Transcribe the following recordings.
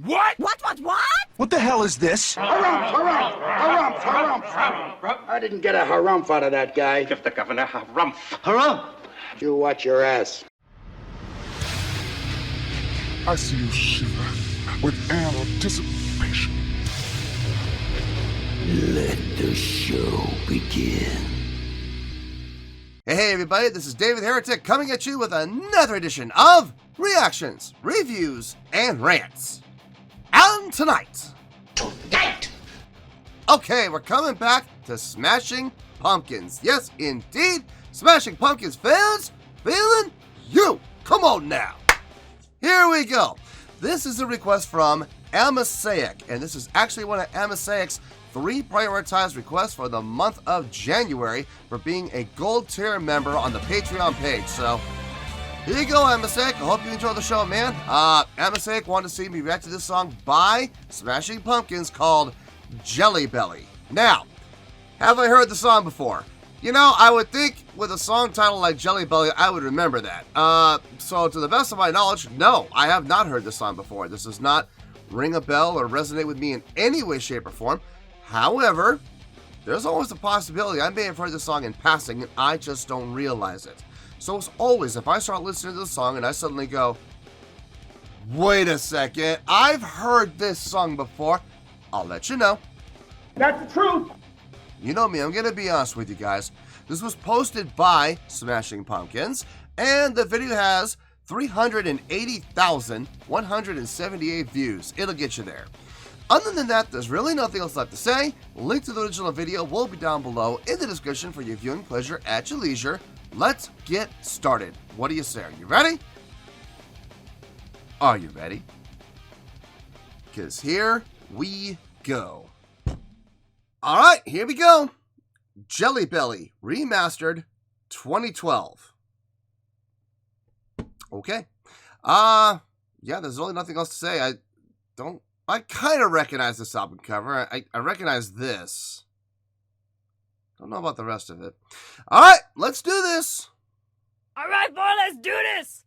What? What? What the hell is this? Harumph. I didn't get a harumph out of that guy. Give the governor harumph. Harumph! You watch your ass. I see you shiver with anticipation. Let the show begin. Hey everybody, this is David Heretic coming at you with another edition of Reactions, Reviews, and Rants. And tonight... Okay, we're coming back to Smashing Pumpkins. Yes, indeed, Smashing Pumpkins fans, feeling you. Come on now. Here we go. This is a request from Amasaic, and this is actually one of Amasaic's 3 prioritized requests for the month of January for being a gold tier member on the Patreon page. So, here you go, Amasaic. I hope you enjoy the show, man. Amasaic wanted to see me react to this song by Smashing Pumpkins called Jellybelly. Now, have I heard the song before? You know, I would think with a song title like Jellybelly, I would remember that. So to the best of my knowledge, no, I have not heard this song before. This does not ring a bell or resonate with me in any way, shape, or form. However, there's always a possibility I may have heard this song in passing and I just don't realize it. So as always, if I start listening to the song and I suddenly go, wait a second, I've heard this song before, I'll let you know. That's the truth. You know me, I'm going to be honest with you guys. This was posted by Smashing Pumpkins, and the video has 380,178 views. It'll get you there. Other than that, there's really nothing else left to say. Link to the original video will be down below in the description for your viewing pleasure at your leisure. Let's get started. What do you say? Are you ready? Are you ready? Because here we go. Alright, here we go. Jellybelly, remastered 2012. Okay. Yeah, there's really nothing else to say. I kind of recognize this album cover. I recognize this. Don't know about the rest of it. Alright, let's do this. Alright, boy, let's do this!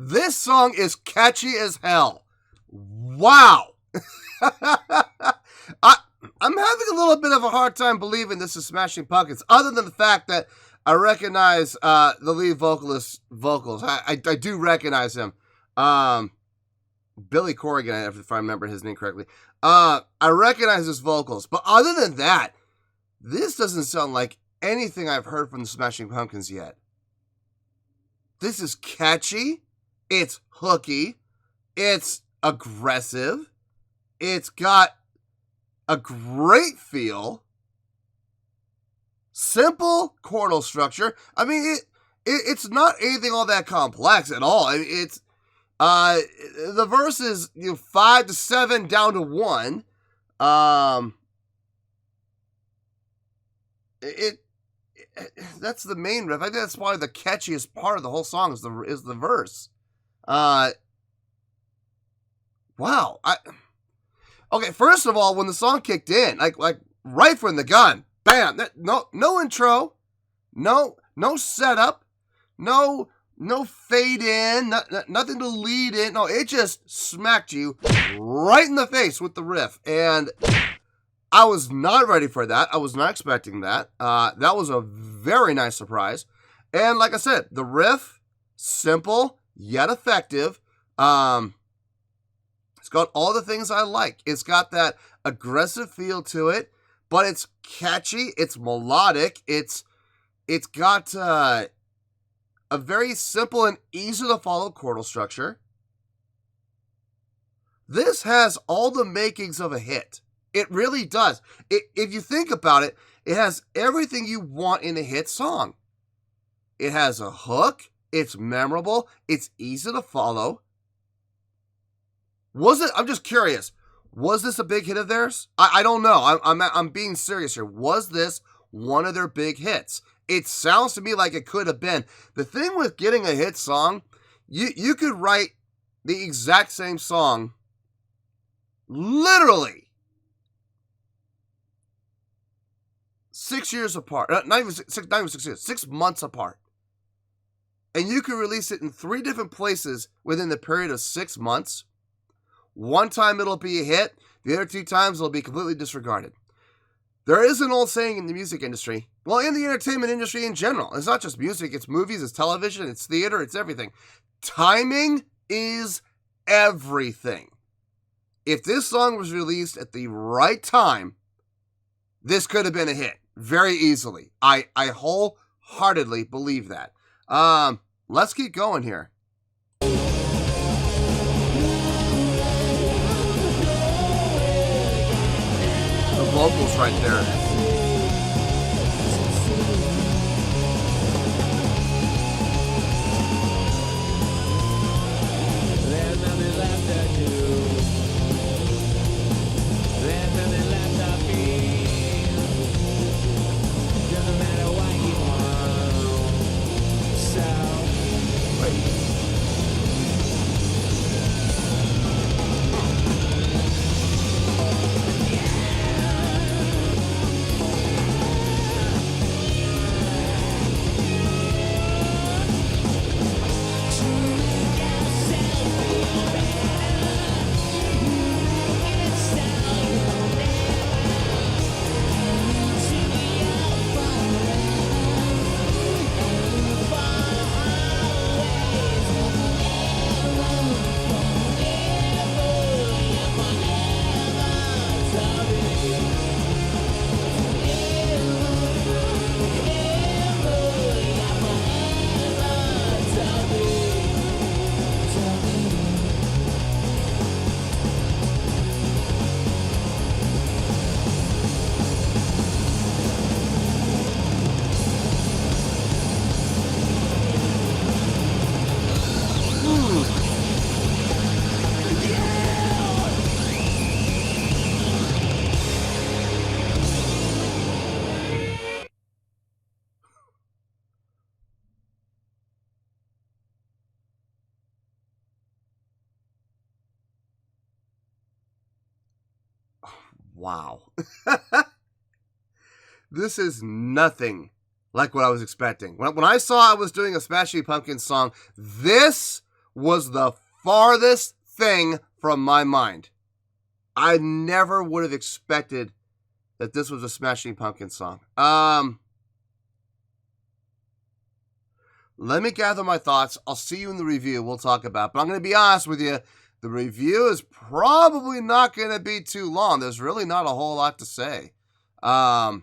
This song is catchy as hell. Wow. I'm having a little bit of a hard time believing this is Smashing Pumpkins, other than the fact that I recognize the lead vocalist's vocals. I do recognize him. Billy Corrigan, if I remember his name correctly. I recognize his vocals, but other than that, this doesn't sound like anything I've heard from the Smashing Pumpkins yet. This is catchy. It's hooky. It's aggressive. It's got a great feel. Simple chordal structure. I mean, it's not anything all that complex at all. I mean, it's the verse is 5 to 7 down to 1. that's the main riff. I think that's probably the catchiest part of the whole song is the verse. Wow. Okay, first of all, when the song kicked in, like right from the gun, bam, no intro, no setup, no fade in, nothing to lead in. No, it just smacked you right in the face with the riff. And I was not ready for that. I was not expecting that. That was a very nice surprise. And like I said, the riff, simple yet effective. It's got all the things I like. It's got that aggressive feel to it, but it's catchy. It's melodic. It's got a very simple and easy to follow chordal structure. This has all the makings of a hit. It really does. If you think about it, it has everything you want in a hit song. It has a hook. It's memorable. It's easy to follow. Was it? I'm just curious. Was this a big hit of theirs? I don't know. I'm being serious here. Was this one of their big hits? It sounds to me like it could have been. The thing with getting a hit song, you could write the exact same song literally 6 years apart. Not even 6 years. 6 months apart. And you could release it in 3 different places within the period of 6 months. One time it'll be a hit. The other 2 times it'll be completely disregarded. There is an old saying in the music industry, well, in the entertainment industry in general. It's not just music, it's movies, it's television, it's theater, it's everything. Timing is everything. If this song was released at the right time, this could have been a hit very easily. I wholeheartedly believe that. Let's keep going here. The vocals right there. Wow. This is nothing like what I was expecting. When I saw I was doing a Smashing Pumpkins song, this was the farthest thing from my mind. I never would have expected that this was a Smashing Pumpkins song. Let me gather my thoughts. I'll see you in the review. We'll talk about it. But I'm going to be honest with you. The review is probably not going to be too long. There's really not a whole lot to say. I'll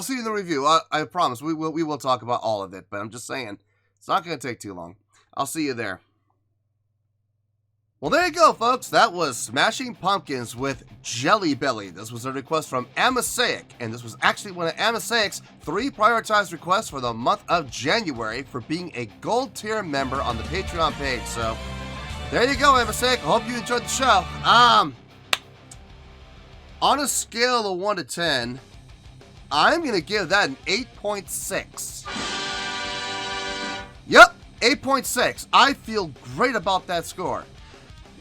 see you in the review. I promise. We will talk about all of it. But I'm just saying, it's not going to take too long. I'll see you there. Well, there you go, folks. That was Smashing Pumpkins with Jellybelly. This was a request from Amasaic, and this was actually one of Amasaic's 3 prioritized requests for the month of January for being a gold tier member on the Patreon page. So, there you go, Amasaic. I hope you enjoyed the show. On a scale of 1 to 10, I'm going to give that an 8.6. Yep, 8.6. I feel great about that score.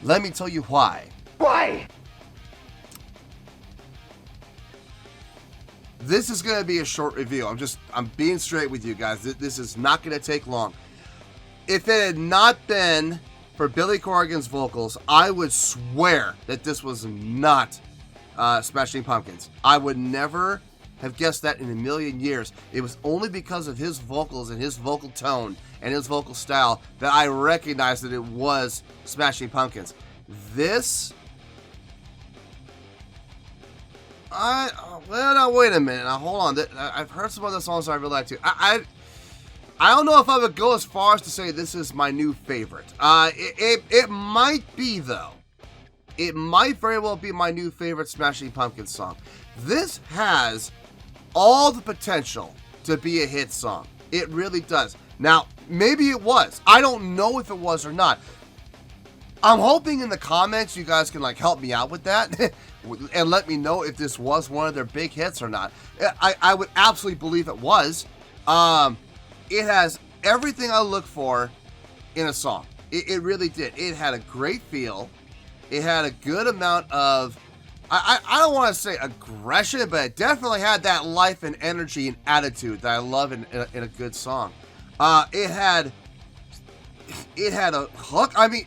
Let me tell you why. Why? This is going to be a short review. I'm being straight with you guys. This is not going to take long. If it had not been for Billy Corgan's vocals, I would swear that this was not Smashing Pumpkins. I would never have guessed that in a million years. It was only because of his vocals and his vocal tone and his vocal style that I recognized that it was Smashing Pumpkins. This... well, now, wait a minute. Now, hold on. I've heard some other songs I really like too. I don't know if I would go as far as to say this is my new favorite. It might be, though. It might very well be my new favorite Smashing Pumpkins song. This has all the potential to be a hit song. It really does. Now, maybe it was. I don't know if it was or not. I'm hoping in the comments you guys can help me out with that and let me know if this was one of their big hits or not. I would absolutely believe it was. It has everything I look for in a song. It really did. It had a great feel. It had a good amount of, I don't want to say aggression, but it definitely had that life and energy and attitude that I love in a good song. It had a hook. I mean,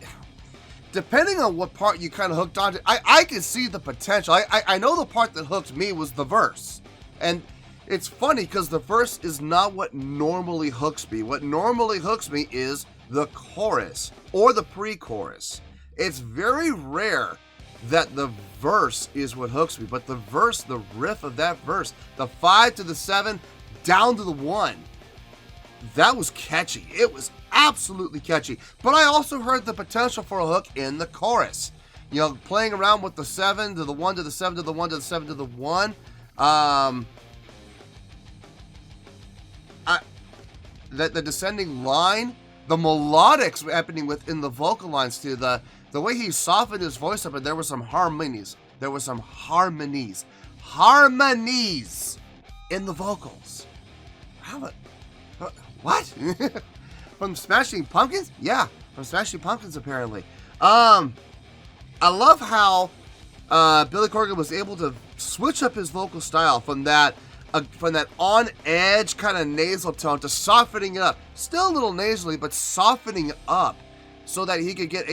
depending on what part you kind of hooked onto, I can see the potential. I know the part that hooked me was the verse. And it's funny because the verse is not what normally hooks me. What normally hooks me is the chorus or the pre-chorus. It's very rare that the verse is what hooks me, but the verse, the riff of that verse, the 5 to the 7 down to the 1, that was catchy. It was absolutely catchy. But I also heard the potential for a hook in the chorus. You know, playing around with the 7 to the 1 to the 7 to the 1 to the 7 to the 1. The descending line, the melodics happening within the vocal lines too. The way he softened his voice up, and there were some harmonies. There were some harmonies in the vocals. What? From Smashing Pumpkins? Yeah, from Smashing Pumpkins apparently. I love how Billy Corgan was able to switch up his vocal style from that on edge kind of nasal tone to softening it up. Still a little nasally, but softening up so that he could get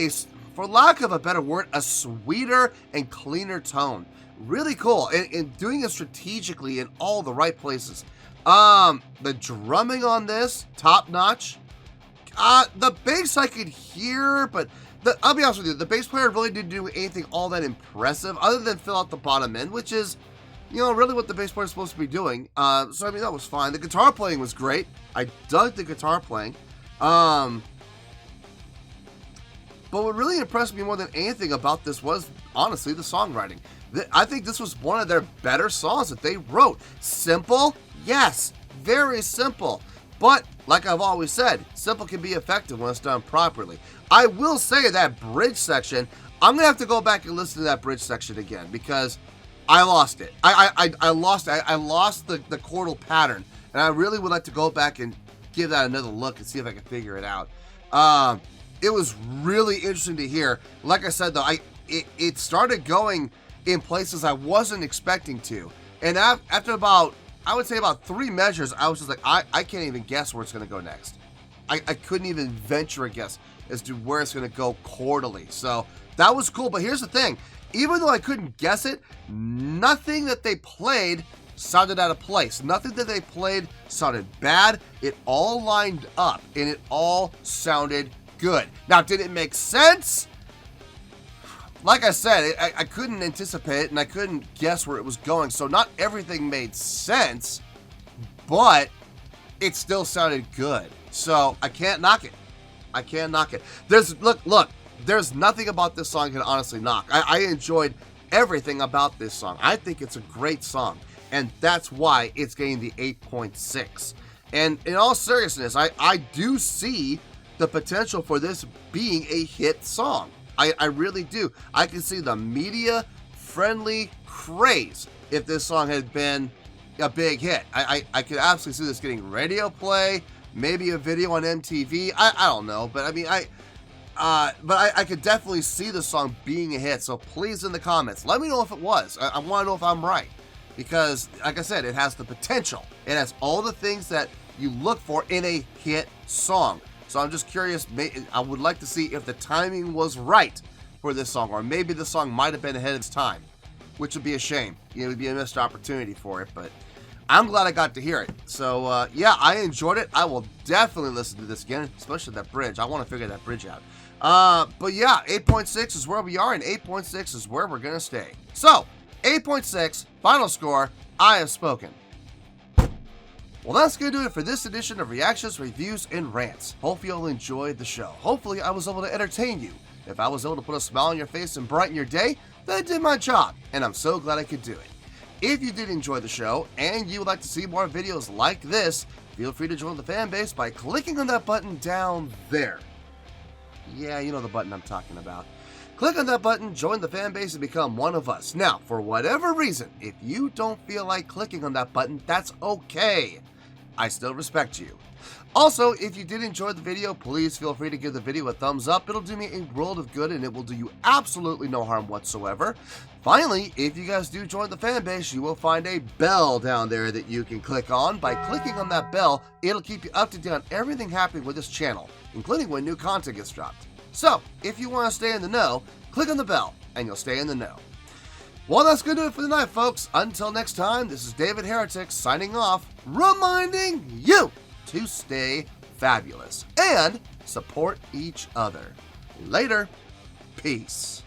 for lack of a better word, a sweeter and cleaner tone. Really cool, and doing it strategically in all the right places. The drumming on this, top notch. The bass I could hear, but I'll be honest with you, the bass player really didn't do anything all that impressive other than fill out the bottom end, which is, you know, really what the bass player is supposed to be doing. So I mean, that was fine. The guitar playing was great. I dug the guitar playing. But what really impressed me more than anything about this was, honestly, the songwriting. I think this was one of their better songs that they wrote. Simple? Yes. Very simple. But, like I've always said, simple can be effective when it's done properly. I will say that bridge section, I'm going to have to go back and listen to that bridge section again because I lost it. I lost it. I lost the chordal pattern. And I really would like to go back and give that another look and see if I can figure it out. It was really interesting to hear. Like I said, though, it started going in places I wasn't expecting to. And after about, I would say about 3 measures, I was just like, I can't even guess where it's going to go next. I couldn't even venture a guess as to where it's going to go chordally. So that was cool. But here's the thing. Even though I couldn't guess it, nothing that they played sounded out of place. Nothing that they played sounded bad. It all lined up and it all sounded good. Now, did it make sense? Like I said, I couldn't anticipate it and I couldn't guess where it was going. So not everything made sense, but it still sounded good. So I can't knock it. I can't knock it. Look, there's nothing about this song I can honestly knock. I enjoyed everything about this song. I think it's a great song. And that's why it's getting the 8.6. And in all seriousness, I do see the potential for this being a hit song. I really do. I can see the media-friendly craze if this song had been a big hit. I could absolutely see this getting radio play, maybe a video on MTV. I don't know, but I mean, I could definitely see the song being a hit. So please, in the comments, let me know if it was. I want to know if I'm right, because like I said, it has the potential. It has all the things that you look for in a hit song. So I'm just curious. I would like to see if the timing was right for this song, or maybe the song might have been ahead of its time, which would be a shame. It would be a missed opportunity for it, but I'm glad I got to hear it. So yeah, I enjoyed it. I will definitely listen to this again, especially that bridge. I want to figure that bridge out. But yeah, 8.6 is where we are, and 8.6 is where we're gonna stay. So 8.6, final score. I have spoken. Well, that's going to do it for this edition of Reactions, Reviews, and Rants. Hopefully you'll enjoy the show. Hopefully I was able to entertain you. If I was able to put a smile on your face and brighten your day, then I did my job, and I'm so glad I could do it. If you did enjoy the show, and you would like to see more videos like this, feel free to join the fan base by clicking on that button down there. Yeah, you know the button I'm talking about. Click on that button, join the fan base, and become one of us. Now, for whatever reason, if you don't feel like clicking on that button, that's okay. I still respect you. Also, if you did enjoy the video, please feel free to give the video a thumbs up. It'll do me a world of good, and it will do you absolutely no harm whatsoever. Finally, if you guys do join the fan base, you will find a bell down there that you can click on. By clicking on that bell, it'll keep you up to date on everything happening with this channel, including when new content gets dropped. So, if you want to stay in the know, click on the bell, and you'll stay in the know. Well, that's going to do it for the night, folks. Until next time, this is David Heretic signing off, reminding you to stay fabulous and support each other. Later. Peace.